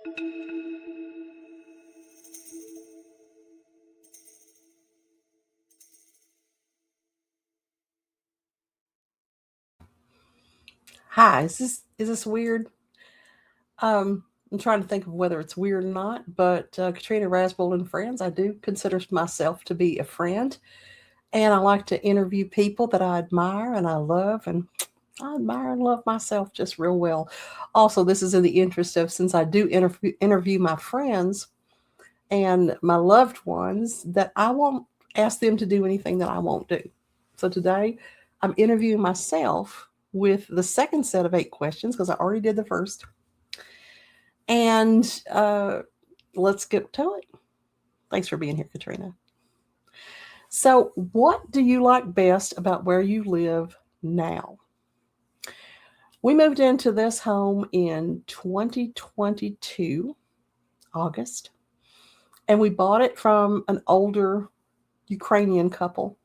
Hi, is this weird? I'm trying to think of whether it's weird or not, but Katrina Rasbold and Friends, I do consider myself to be a friend, and I like to interview people that I admire and I love, and I admire and love myself just real well. Also, this is in the interest of, since I do interview my friends and my loved ones, that I won't ask them to do anything that I won't do. So today, I'm interviewing myself with the second set of 8 questions because I already did the first. And let's get to it. Thanks for being here, Katrina. So, what do you like best about where you live now? We moved into this home in 2022, August, and we bought it from an older Ukrainian couple.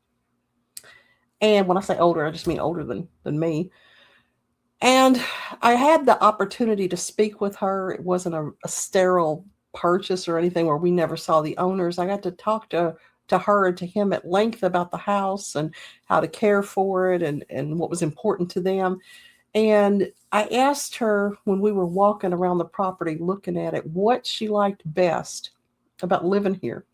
And when I say older, I just mean older than me. And I had the opportunity to speak with her. It wasn't a sterile purchase or anything where we never saw the owners. I got to talk to her and to him at length about the house and how to care for it and what was important to them. And I asked her when we were walking around the property looking at it what she liked best about living here.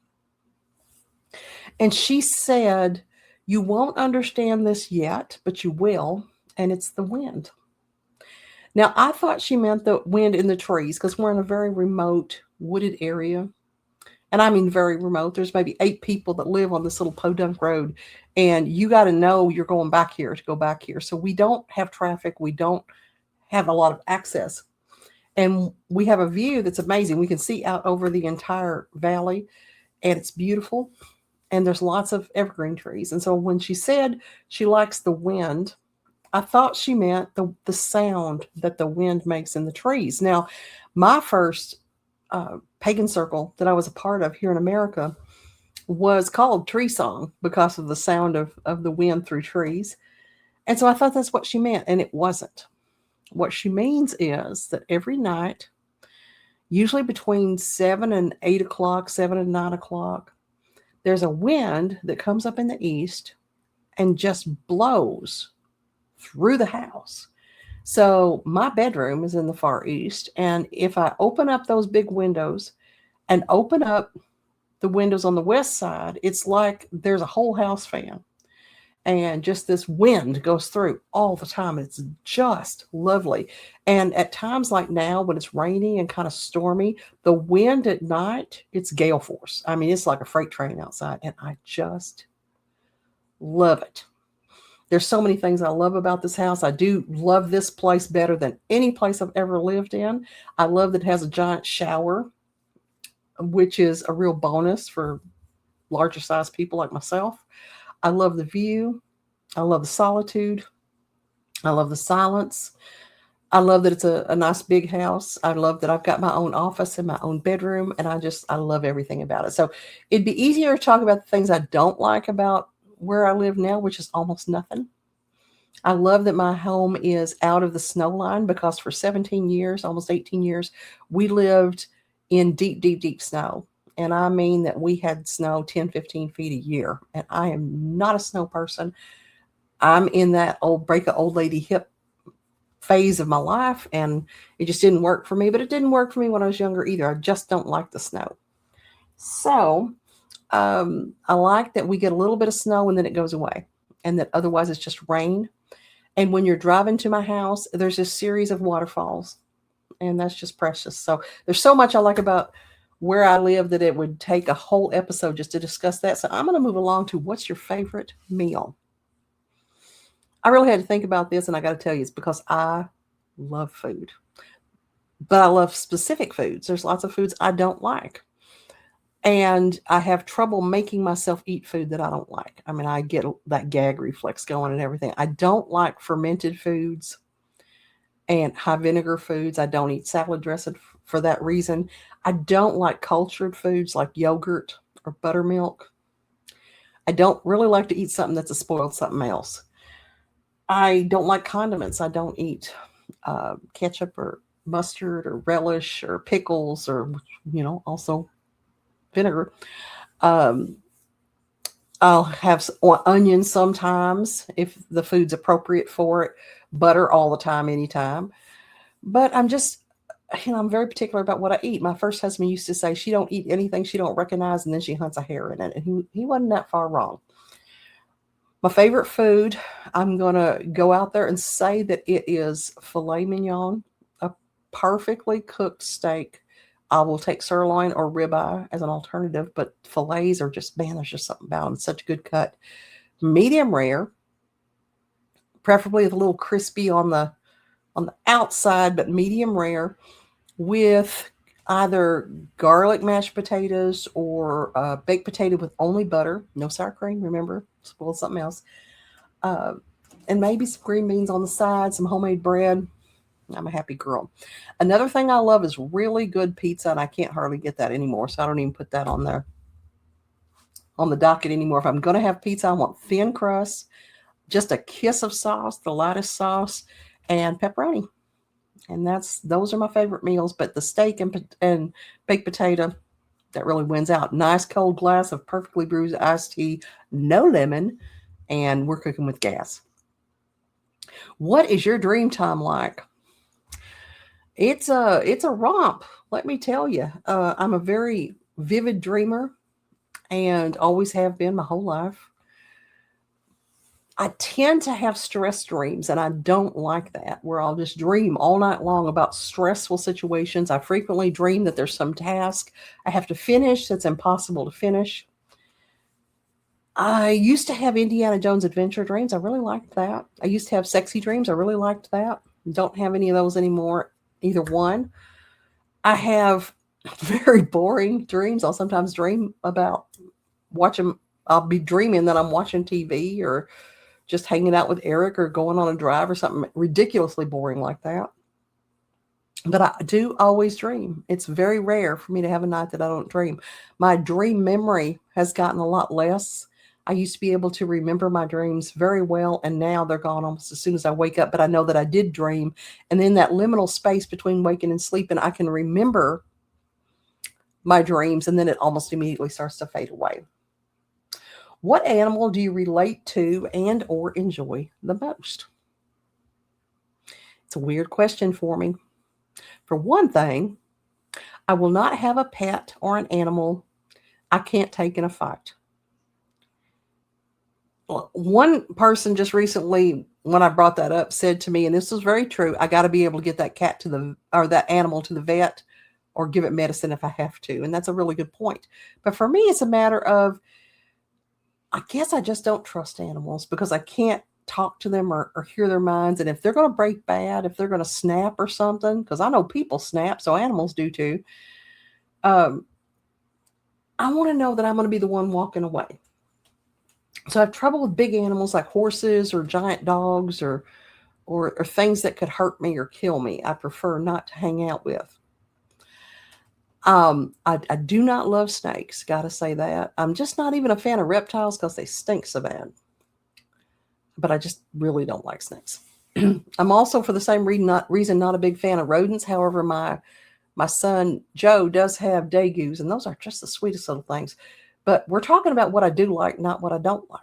And she said, "You won't understand this yet, but you will, and it's the wind." Now, I thought she meant the wind in the trees because we're in a very remote wooded area. And I mean very remote. There's maybe 8 people that live on this little podunk road, and you got to know you're going back here to go back here. So we don't have traffic. We don't have a lot of access. And we have a view that's amazing. We can see out over the entire valley, and it's beautiful. And there's lots of evergreen trees. And so when she said she likes the wind, I thought she meant the sound that the wind makes in the trees. Now, my first pagan circle that I was a part of here in America was called Tree Song because of the sound of the wind through trees. And so I thought that's what she meant, and it wasn't. What she means is that every night, usually between 7 and 8 o'clock, 7 and 9 o'clock, there's a wind that comes up in the east and just blows through the house. So my bedroom is in the far east. And if I open up those big windows and open up the windows on the west side, it's like there's a whole house fan. And just this wind goes through all the time. It's just lovely. And at times like now, when it's rainy and kind of stormy, the wind at night, it's gale force. I mean, it's like a freight train outside. And I just love it. There's so many things I love about this house. I do love this place better than any place I've ever lived in. I love that it has a giant shower, which is a real bonus for larger size people like myself. I love the view. I love the solitude. I love the silence. I love that it's a nice big house. I love that I've got my own office and my own bedroom, and I love everything about it. So it'd be easier to talk about the things I don't like about where I live now, which is almost nothing. I love that my home is out of the snow line because for 17 years, almost 18 years, we lived in deep, deep, deep snow. And I mean that we had snow 10, 15 feet a year. And I am not a snow person. I'm in that old break a old lady hip phase of my life, and it just didn't work for me. But it didn't work for me when I was younger either. I just don't like the snow. So I like that we get a little bit of snow and then it goes away, and that otherwise it's just rain. And when you're driving to my house, there's a series of waterfalls, and that's just precious. So there's so much I like about where I live that it would take a whole episode just to discuss that. So I'm going to move along to what's your favorite meal? I really had to think about this, and I got to tell you, it's because I love food, but I love specific foods. There's lots of foods I don't like. And I have trouble making myself eat food that I don't like. I mean, I get that gag reflex going and everything. I don't like fermented foods and high vinegar foods. I don't eat salad dressing for that reason. I don't like cultured foods like yogurt or buttermilk. I don't really like to eat something that's a spoiled something else. I don't like condiments. I don't eat ketchup or mustard or relish or pickles or, also vinegar. Um, I'll have onions sometimes if the food's appropriate for it. Butter all the time, anytime. But I'm very particular about what I eat. My first husband used to say she don't eat anything she don't recognize, and then she hunts a hair in it. And he wasn't that far wrong. My favorite food, I'm going to go out there and say that it is filet mignon, a perfectly cooked steak. I will take sirloin or ribeye as an alternative, but fillets are just, man, there's just something about them. Such a good cut. Medium rare, preferably with a little crispy on the outside, but medium rare with either garlic mashed potatoes or baked potato with only butter, no sour cream, remember, spoil something else. And maybe some green beans on the side, some homemade bread. I'm a happy girl. Another thing I love is really good pizza, and I can't hardly get that anymore, so I don't even put that on the docket anymore. If I'm going to have pizza, I want thin crust, just a kiss of sauce, the lightest sauce, and pepperoni. And those are my favorite meals. But the steak and baked potato, that really wins out. Nice cold glass of perfectly brewed iced tea, no lemon, and we're cooking with gas. What is your dream time like? It's a romp, let me tell you. I'm a very vivid dreamer and always have been my whole life. I tend to have stress dreams, and I don't like that, where I'll just dream all night long about stressful situations. I frequently dream that there's some task I have to finish that's impossible to finish. I used to have Indiana Jones adventure dreams. I really liked that. I used to have sexy dreams. I really liked that. Don't have any of those anymore, either one. I have very boring dreams. I'll sometimes dream about I'll be dreaming that I'm watching TV or just hanging out with Eric or going on a drive or something ridiculously boring like that. But I do always dream. It's very rare for me to have a night that I don't dream. My dream memory has gotten a lot less. I used to be able to remember my dreams very well, and now they're gone almost as soon as I wake up. But I know that I did dream. And then that liminal space between waking and sleeping, I can remember my dreams, and then it almost immediately starts to fade away. What animal do you relate to and or enjoy the most? It's a weird question for me. For one thing, I will not have a pet or an animal I can't take in a fight. One person just recently, when I brought that up, said to me, and this was very true, I got to be able to get that that animal to the vet or give it medicine if I have to. And that's a really good point. But for me, it's a matter of, I guess I just don't trust animals because I can't talk to them or hear their minds. And if they're going to break bad, if they're going to snap or something, because I know people snap, so animals do too. I want to know that I'm going to be the one walking away. So I have trouble with big animals like horses or giant dogs or things that could hurt me or kill me. I prefer not to hang out with. I do not love snakes. Got to say that. I'm just not even a fan of reptiles because they stink so bad. But I just really don't like snakes. I'm also, for the same reason, not a big fan of rodents. However, my son Joe does have dagoos, and those are just the sweetest little things. But we're talking about what I do like, not what I don't like.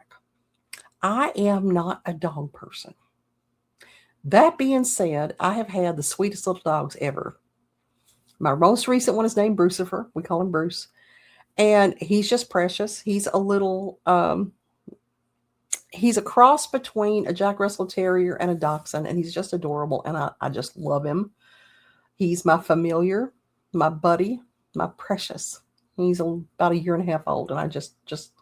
I am not a dog person. That being said, I have had the sweetest little dogs ever. My most recent one is named Brucifer. We call him Bruce. And he's just precious. He's a little, he's a cross between a Jack Russell Terrier and a Dachshund, and he's just adorable, and I just love him. He's my familiar, my buddy, my precious. He's about 1.5 years old, and I just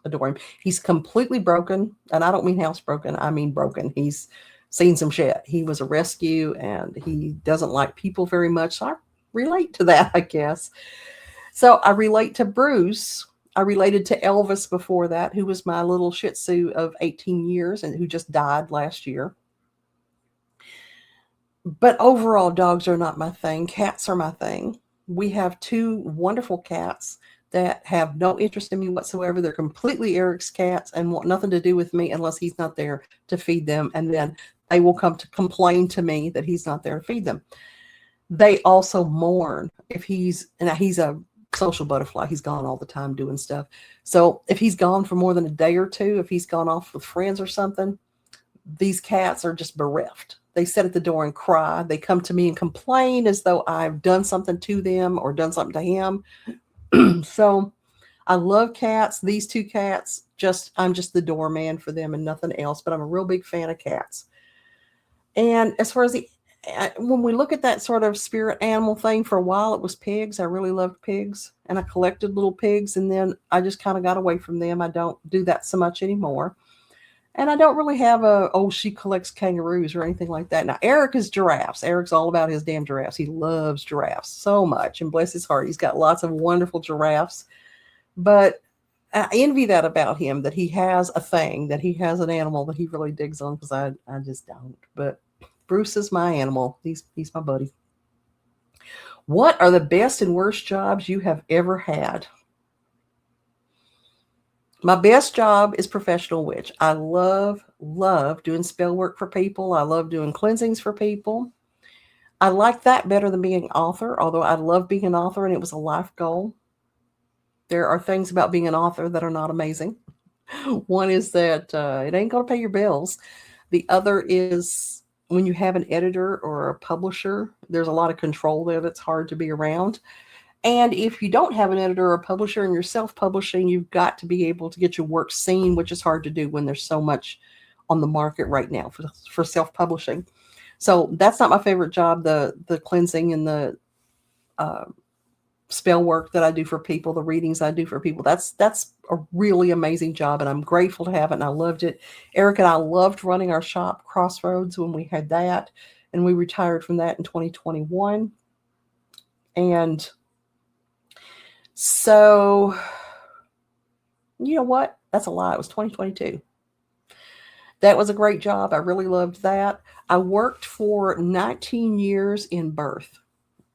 adore him. He's completely broken, and I don't mean housebroken. I mean broken. He's seen some shit. He was a rescue, and he doesn't like people very much, so I relate to that, I guess. So I relate to Bruce. I related to Elvis before that, who was my little Shih Tzu of 18 years and who just died last year. But overall, dogs are not my thing. Cats are my thing. We have 2 wonderful cats that have no interest in me whatsoever. They're completely Eric's cats and want nothing to do with me unless he's not there to feed them. And then they will come to complain to me that he's not there to feed them. they also mourn if he's a social butterfly. He's gone all the time doing stuff. So if he's gone for more than a day or two, if he's gone off with friends or something, these cats are just bereft. They sit at the door and cry. They come to me and complain as though I've done something to them or done something to him. So I love cats. These two cats, I'm just the doorman for them and nothing else, but I'm a real big fan of cats. And as far as when we look at that sort of spirit animal thing, for a while it was pigs. I really loved pigs and I collected little pigs, and then I just kind of got away from them. I don't do that so much anymore. And I don't really have she collects kangaroos or anything like that. Now, Eric is giraffes. Eric's all about his damn giraffes. He loves giraffes so much, and bless his heart, he's got lots of wonderful giraffes. But I envy that about him, that he has a thing, that he has an animal that he really digs on, because I just don't. But Bruce is my animal. He's my buddy. What are the best and worst jobs you have ever had? My best job is professional witch. I love doing spell work for people. I love doing cleansings for people. I like that better than being an author, although I love being an author and it was a life goal. There are things about being an author that are not amazing. One is that it ain't going to pay your bills. The other is when you have an editor or a publisher, there's a lot of control there that's hard to be around. And if you don't have an editor or a publisher and you're self-publishing, you've got to be able to get your work seen, which is hard to do when there's so much on the market right now for self-publishing. So that's not my favorite job, the cleansing and the spell work that I do for people, the readings I do for people. That's a really amazing job, and I'm grateful to have it, and I loved it. Eric and I loved running our shop, Crossroads, when we had that, and we retired from that in 2021. And so, you know what? That's a lie. It was 2022. That was a great job. I really loved that. I worked for 19 years in birth.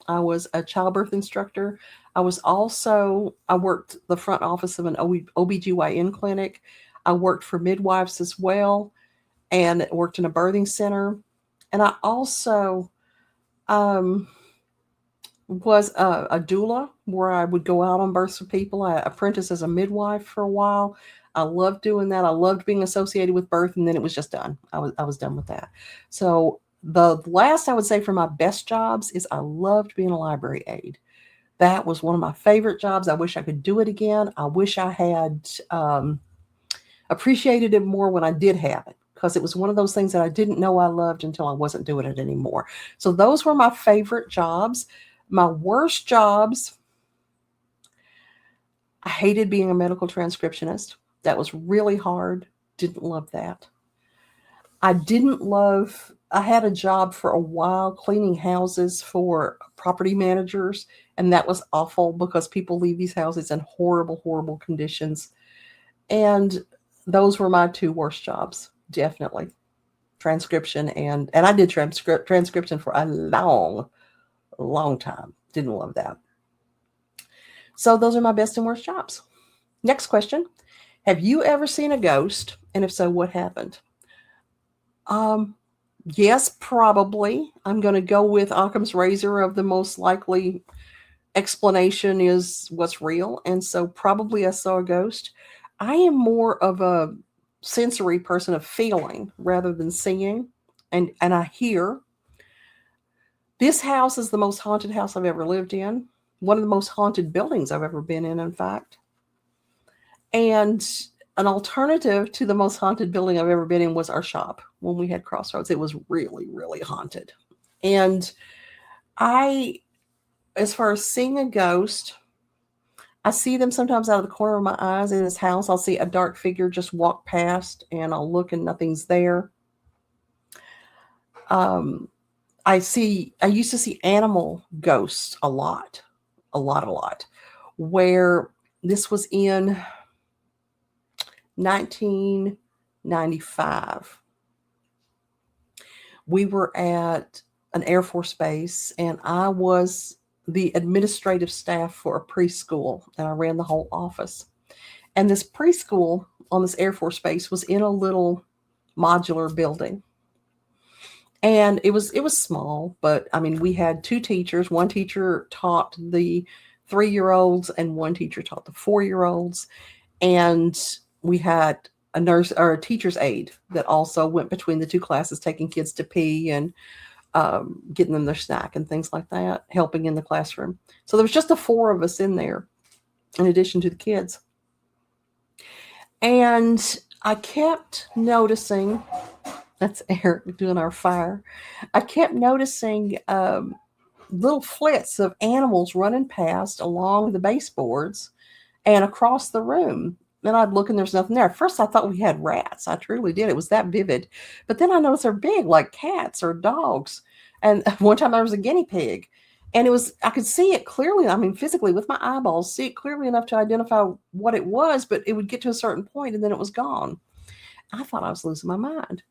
I was a childbirth instructor. I worked the front office of an OBGYN clinic. I worked for midwives as well, and worked in a birthing center. And I also was a doula, where I would go out on births for people. I apprenticed as a midwife for a while. I loved doing that. I loved being associated with birth, and then it was just done. I was done with that. So the last I would say for my best jobs is I loved being a library aide. That was one of my favorite jobs. I wish I could do it again. I wish I had appreciated it more when I did have it, because it was one of those things that I didn't know I loved until I wasn't doing it anymore. So those were my favorite jobs. My worst jobs, I hated being a medical transcriptionist. That was really hard. Didn't love that. I had a job for a while cleaning houses for property managers, and that was awful because people leave these houses in horrible, horrible conditions. And those were my two worst jobs, definitely. Transcription, and I did transcription for a long time. Didn't love that. So those are my best and worst jobs. Next question. Have you ever seen a ghost? And if so, what happened? Yes, probably. I'm going to go with Occam's razor of the most likely explanation is what's real. And so probably I saw a ghost. I am more of a sensory person, of feeling rather than seeing. And I hear. This house is the most haunted house I've ever lived in. One of the most haunted buildings I've ever been in fact. And an alternative to the most haunted building I've ever been in was our shop when we had Crossroads. It was really, really haunted. And as far as seeing a ghost, I see them sometimes out of the corner of my eyes in this house. I'll see a dark figure just walk past, and I'll look and nothing's there. I used to see animal ghosts a lot, where this was in 1995. We were at an Air Force base, and I was the administrative staff for a preschool, and I ran the whole office. And this preschool on this Air Force base was in a little modular building. And it was small, but I mean, we had two teachers. One teacher taught the 3-year-olds and one teacher taught the 4-year-olds. And we had a nurse or a teacher's aide that also went between the two classes, taking kids to pee and getting them their snack and things like that, helping in the classroom. So there was just the 4 of us in there, in addition to the kids. And I kept noticing, that's Eric doing our fire. I kept noticing little flits of animals running past along the baseboards and across the room. Then I'd look and there's nothing there. At first I thought we had rats. I truly did. It was that vivid. But then I noticed they're big, like cats or dogs. And one time there was a guinea pig. And I could see it clearly. I mean, physically with my eyeballs, see it clearly enough to identify what it was, but it would get to a certain point and then it was gone. I thought I was losing my mind.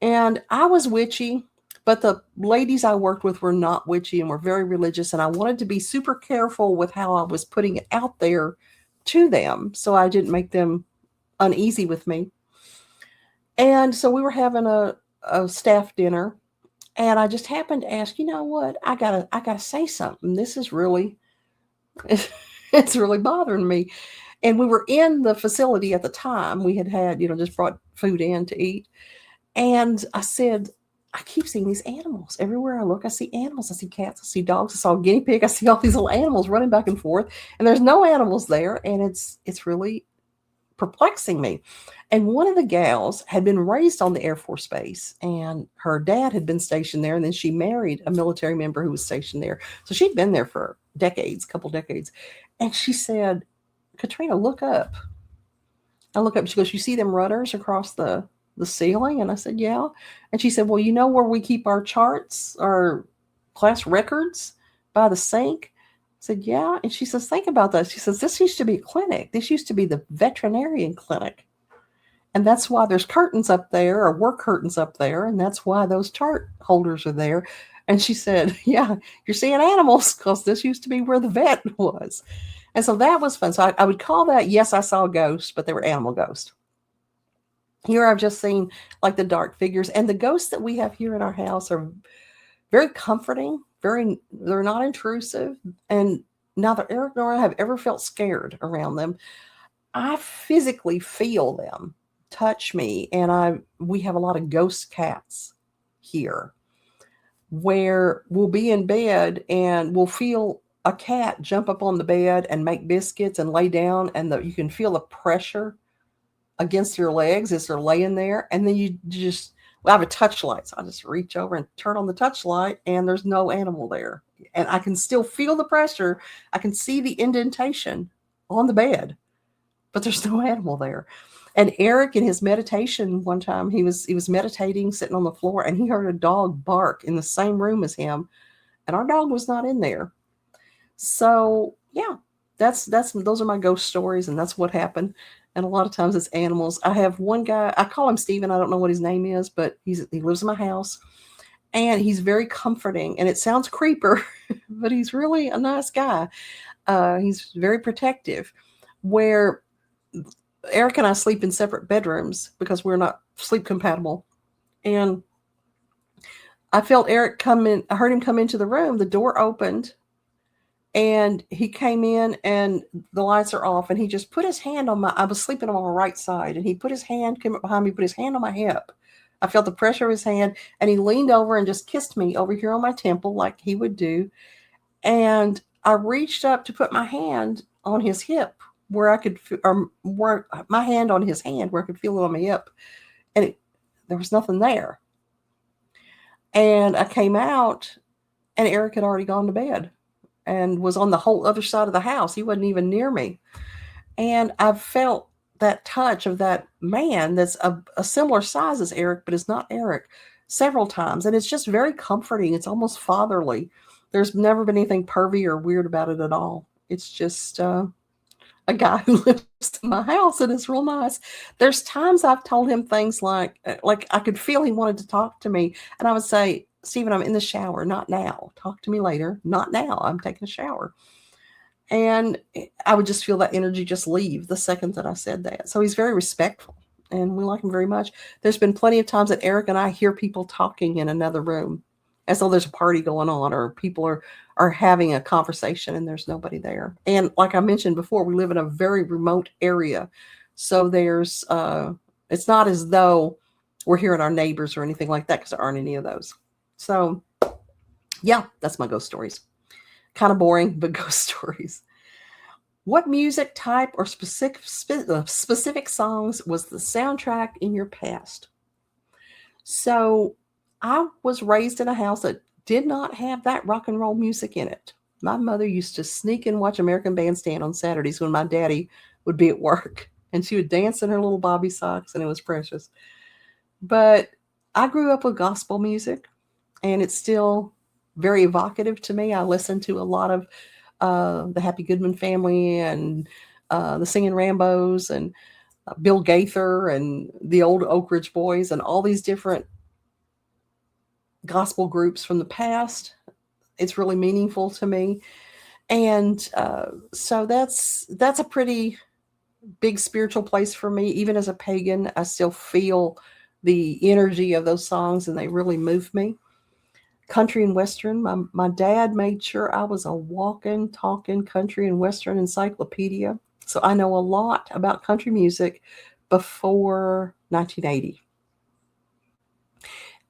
And I was witchy, but the ladies I worked with were not witchy and were very religious. And I wanted to be super careful with how I was putting it out there to them so I didn't make them uneasy with me. And so we were having a staff dinner, and I just happened to ask, you know what, I gotta say something. This is really, it's really bothering me. And we were in the facility at the time. We had, just brought food in to eat. And I said, I keep seeing these animals. Everywhere I look, I see animals. I see cats. I see dogs. I saw a guinea pig. I see all these little animals running back and forth. And there's no animals there. And it's really perplexing me. And one of the gals had been raised on the Air Force Base. And her dad had been stationed there. And then she married a military member who was stationed there. So she'd been there for decades, couple decades. And she said, Katrina, look up. I look up. She goes, you see them runners across the ceiling? And I said, yeah. And she said, well, you know where we keep our charts, our class records, by the sink? I said, yeah. And she says, think about that. She says, this used to be a clinic. This used to be the veterinarian clinic. And that's why there's curtains up there, or work curtains up there. And that's why those chart holders are there. And she said, yeah, you're seeing animals because this used to be where the vet was. And so that was fun. So I would call that, yes, I saw ghosts, but they were animal ghosts. Here I've just seen like the dark figures, and the ghosts that we have here in our house are very comforting, they're not intrusive, and neither Eric nor I have ever felt scared around them. I physically feel them touch me, and we have a lot of ghost cats here where we'll be in bed and we'll feel a cat jump up on the bed and make biscuits and lay down, and you can feel the pressure against your legs as they're laying there. And then I have a touch light. So I just reach over and turn on the touch light, and there's no animal there. And I can still feel the pressure. I can see the indentation on the bed, but there's no animal there. And Eric, in his meditation one time, he was meditating, sitting on the floor, and he heard a dog bark in the same room as him. And our dog was not in there. So yeah, those are my ghost stories, and that's what happened. And a lot of times it's animals. I have one guy, I call him Steven. I don't know what his name is, but he lives in my house, and he's very comforting. And it sounds creeper, but he's really a nice guy. He's very protective. Where Eric and I sleep in separate bedrooms because we're not sleep compatible. And I felt Eric come in. I heard him come into the room. The door opened, and he came in, and the lights are off, and he just put his hand I was sleeping on my right side, and he came up behind me, put his hand on my hip. I felt the pressure of his hand, and he leaned over and just kissed me over here on my temple like he would do. And I reached up to put my hand on his hip where my hand on his hand where I could feel it on my hip. And there was nothing there. And I came out, and Eric had already gone to bed and was on the whole other side of the house. He wasn't even near me. And I felt that touch of that man that's a similar size as Eric, but is not Eric, several times. And it's just very comforting. It's almost fatherly. There's never been anything pervy or weird about it at all. It's just a guy who lives in my house, and it's real nice. There's times I've told him things like I could feel he wanted to talk to me. And I would say, Stephen, I'm in the shower. Not now. Talk to me later. Not now. I'm taking a shower. And I would just feel that energy just leave the second that I said that. So he's very respectful. and we like him very much. There's been plenty of times that Eric and I hear people talking in another room as though there's a party going on, or people are having a conversation and there's nobody there. And like I mentioned before, we live in a very remote area. So there's it's not as though we're hearing our neighbors or anything like that, because there aren't any of those. So yeah, that's my ghost stories. Kind of boring, but ghost stories. What music type or specific songs was the soundtrack in your past? So I was raised in a house that did not have that rock and roll music in it. My mother used to sneak and watch American Bandstand on Saturdays when my daddy would be at work, and she would dance in her little bobby socks, and it was precious. But I grew up with gospel music, and it's still very evocative to me. I listen to a lot of the Happy Goodman Family and the Singing Rambos and Bill Gaither and the old Oak Ridge Boys and all these different gospel groups from the past. It's really meaningful to me. And so that's a pretty big spiritual place for me. Even as a pagan, I still feel the energy of those songs, and they really move me. Country and Western. My dad made sure I was a walking, talking country and Western encyclopedia. So I know a lot about country music before 1980.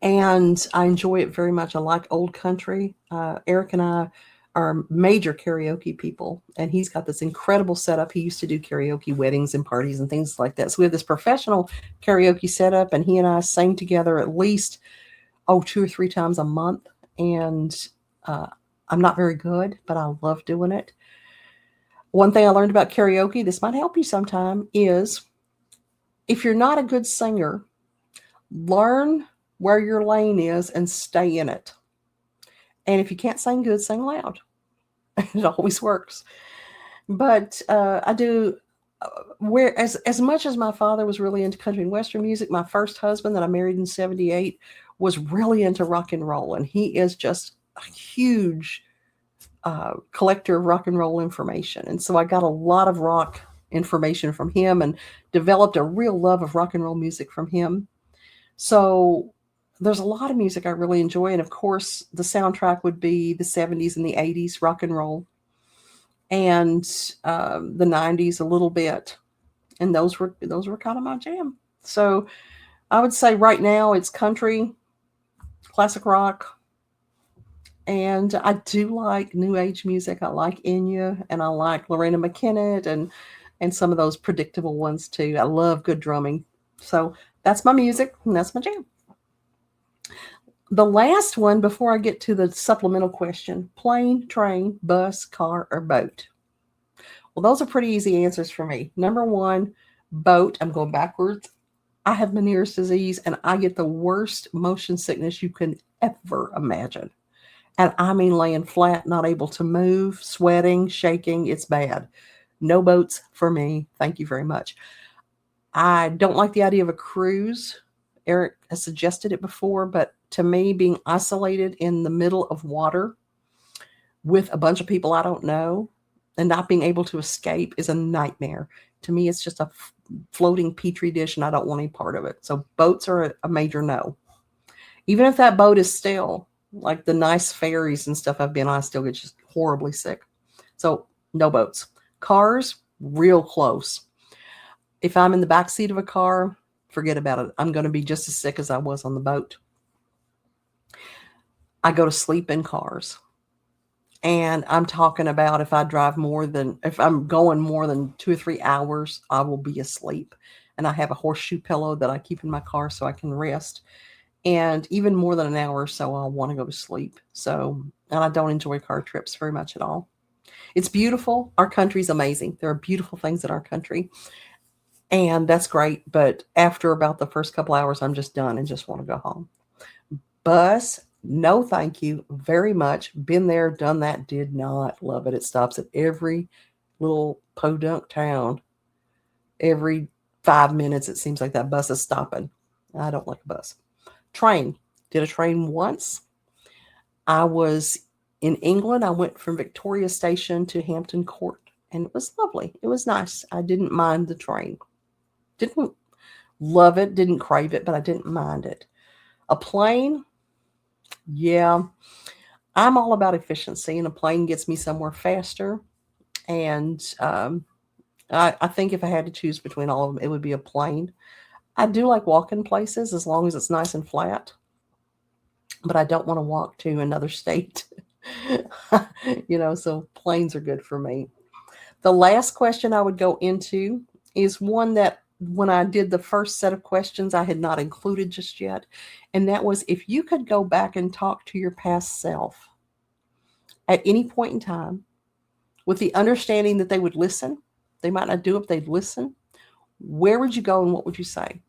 And I enjoy it very much. I like old country. Eric and I are major karaoke people, and he's got this incredible setup. He used to do karaoke weddings and parties and things like that. So we have this professional karaoke setup, and he and I sing together at least 2 or 3 times a month. And I'm not very good, but I love doing it. One thing I learned about karaoke, this might help you sometime, is if you're not a good singer, learn where your lane is and stay in it. And if you can't sing good, sing loud. It always works. But I do, where as much as my father was really into country and Western music, my first husband that I married in 1978 was really into rock and roll. And he is just a huge collector of rock and roll information. And so I got a lot of rock information from him and developed a real love of rock and roll music from him. So there's a lot of music I really enjoy. And of course, the soundtrack would be the 70s and the 80s rock and roll, and the 90s a little bit. And those were kind of my jam. So I would say right now it's country, classic rock, and I do like new age music. I like Enya, and I like Lorena McKennitt, and some of those predictable ones too. I love good drumming. So that's my music, and that's my jam. The last one before I get to the supplemental question: plane, train, bus, car, or boat? Well, those are pretty easy answers for me. Number 1, boat. I'm going backwards. I have Meniere's disease, and I get the worst motion sickness you can ever imagine. And I mean laying flat, not able to move, sweating, shaking. It's bad. No boats for me. Thank you very much. I don't like the idea of a cruise. Eric has suggested it before, but to me, being isolated in the middle of water with a bunch of people I don't know and not being able to escape is a nightmare. To me, it's just a floating petri dish, and I don't want any part of it. So boats are a major no. Even if that boat is still, like the nice ferries and stuff I've been on, I still get just horribly sick. So no boats. Cars, real close. If I'm in the back seat of a car, forget about it. I'm going to be just as sick as I was on the boat. I go to sleep in cars. And I'm talking about if I'm going more than 2 or 3 hours, I will be asleep. And I have a horseshoe pillow that I keep in my car so I can rest. And even more than an hour or so, I'll want to go to sleep. So, and I don't enjoy car trips very much at all. It's beautiful. Our country's amazing. There are beautiful things in our country. And that's great. But after about the first couple hours, I'm just done and just want to go home. Bus, no thank you very much. Been there, done that, did not love it. It stops at every little podunk town. Every 5 minutes, it seems like that bus is stopping. I don't like a bus. Train. Did a train once. I was in England. I went from Victoria Station to Hampton Court, and it was lovely. It was nice. I didn't mind the train. Didn't Love it, didn't crave it, but I didn't mind it. A plane, yeah, I'm all about efficiency, and a plane gets me somewhere faster. And I think if I had to choose between all of them, it would be a plane. I do like walking places as long as it's nice and flat, but I don't want to walk to another state. So planes are good for me. The last question I would go into is one that when I did the first set of questions, I had not included just yet. And that was, if you could go back and talk to your past self at any point in time with the understanding that they would listen, they might not do it, but they'd listen, where would you go and what would you say?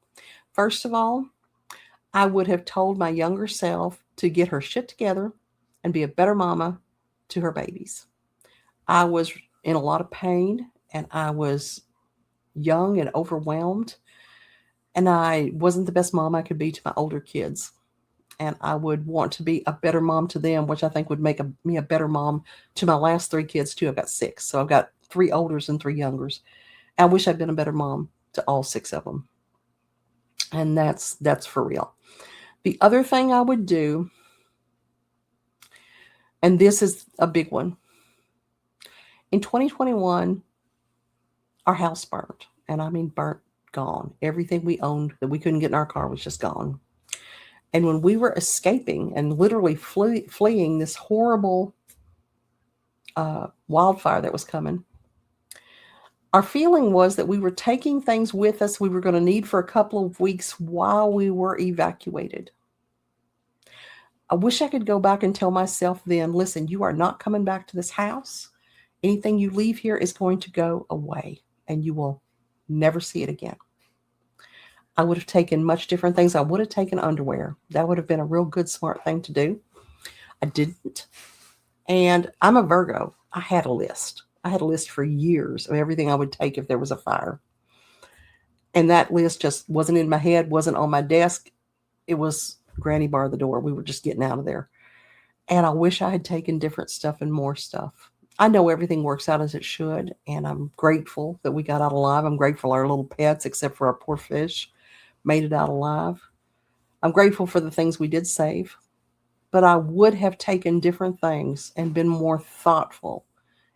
First of all, I would have told my younger self to get her shit together and be a better mama to her babies. I was in a lot of pain, and I was young and overwhelmed, and I wasn't the best mom I could be to my older kids. And I would want to be a better mom to them, which I think would make me a better mom to my last three kids too. I've got six, so I've got three olders and three youngers. I wish I'd been a better mom to all six of them, and that's for real. The other thing I would do, and this is a big one, in 2021, our house burnt, and I mean burnt, gone. Everything we owned that we couldn't get in our car was just gone. And when we were escaping and literally fleeing this horrible wildfire that was coming, our feeling was that we were taking things with us we were going to need for a couple of weeks while we were evacuated. I wish I could go back and tell myself then, listen, you are not coming back to this house. Anything you leave here is going to go away, and you will never see it again. I would have taken much different things. I would have taken underwear. That would have been a real good, smart thing to do. I didn't. And I'm a Virgo. I had a list. I had a list for years of everything I would take if there was a fire. And that list just wasn't in my head, wasn't on my desk. It was Granny bar the door. We were just getting out of there. And I wish I had taken different stuff and more stuff. I know everything works out as it should, and I'm grateful that we got out alive. I'm grateful our little pets, except for our poor fish, made it out alive. I'm grateful for the things we did save, but I would have taken different things and been more thoughtful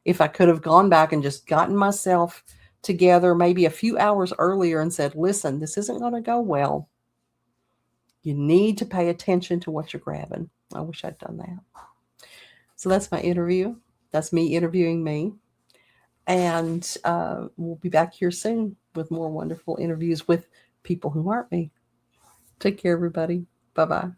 if I could have gone back and just gotten myself together maybe a few hours earlier and said, listen, this isn't going to go well. You need to pay attention to what you're grabbing. I wish I'd done that. So that's my interview. That's me interviewing me. And we'll be back here soon with more wonderful interviews with people who aren't me. Take care, everybody. Bye-bye.